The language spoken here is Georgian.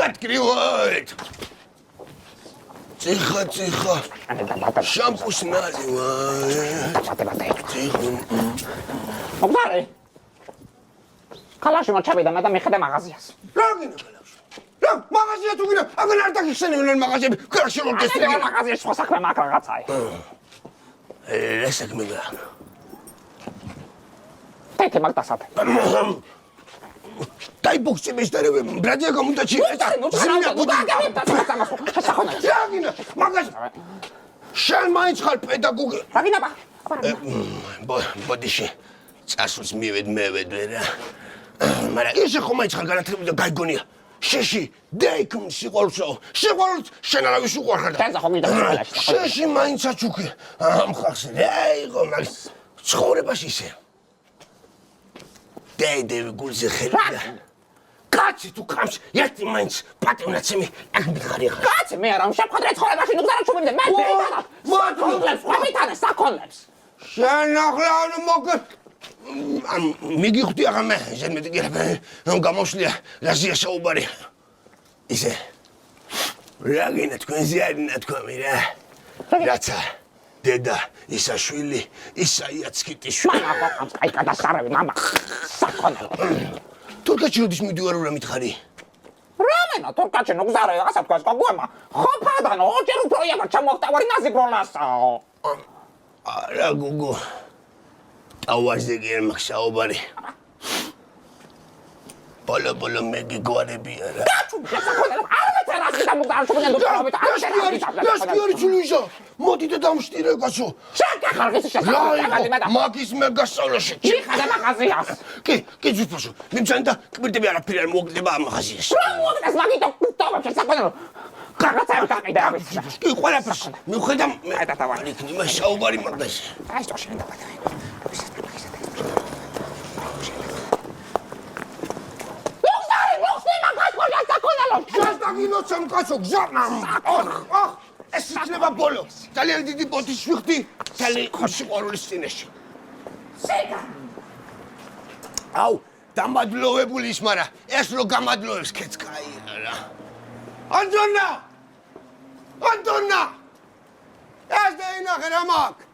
გატკრივოთ. ციხა. შამპუს ნალივად. მოგდარე. ქალაში მოჩაბიდა მე და მიხედე მაღაზიას. რა გინდა ქალაში? რა მაღაზია თუ გინდა? აგან არ დაგიხსენებენ მაღაზიები. ქალაში რომ ეს მაღაზიაში სხვა საქმე მაქვს რაღაცაა. ეს საქმე რა? თეთე მაგდასად. дай бог тебе здоровья. Братья, кому-то читать. Рагина, магаз. Шан майнц ხარ პედაგოგი. Рагина, ბოდიში. წასულს მივედმევედვე რა. მაგრამ ესე ხომ მაინც ხარ განათლებული და გაიგონია. შეში, დეიქ სიყვარულსო. სიყვარულს შენ არავის უყვარხარ. და ხომ მიდა ყველაში. შეში მაინცაც უკი. ამ ხალხს რა იყო მაგ ცხოვრებაში ისე. დეიდევი გულზე ხელია. კაცი თუ კამს, ერთი მაინც პატივნაცემი აქ მიხარი ხარ. კაცი მე არა შეფხოდრე ცხოვრებაში ნუ გზარა ჩუმიმდე მე დეიდად. მოკლებს, ყვებითანე საქონლებს. შენ ახლა მოგე ამ მიგიხდი აღა მე ზემეთ გერა გამოშლია რაზია საუბარი. ისე რაგინა თქვენზე არის ნათქვამი რა. რაცა დედა ისა შვილი ისა იაცკიტიშვილი. მამა ყავს აი გადასარავი მამა. საქონლო. თურქეთში როდის მიდივარ რა მითხარი? რამენა თურქეთში ნუ გზარა რაღაცა თქვას გოგუემა. ხოფადანო ოჯერ უფრო იაგარ ჩამოხტავარი ნაზიბროლასაო. არა გოგო. ავაზე გერ მაქსაობარი. ბოლო მე გიგوارები არა. საქონლო არ მეწერაში და მოგდარა ჩუმიდან დუქავით არ შეგიარი ჩულიშა. მოდი და დამშტირე კაცო. შეგახარგეს შეგვიძლია მაგის მე გასწავლაში. მიხადე მაღაზიას. კი ზუსტად. მიმცან და კვირდები არაფერი არ მოგდება ამ მაღაზიაში. რა მოგდეს მაგითო კუტოვებს საქონლო. რაღაცა გაყიდა ამის. კი ყველაფერს მიუხედავ მე დათავალი იქნება მე საუბარი მაგაში. აი што შენ დაბადა. გასაგინო სამკაცო გზანამ. ახ, ეს შეიძლება ბოლო. ძალიან დიდი ბოთი შვიხდი, ძალიან სიყვარულის წინაშე. სიგა. აუ, დამადლოვებული ის, მაგრამ ეს რო გამადლოვებს ქეც კაია რა. ანტონა! ეს დაინახე რა მაქვს?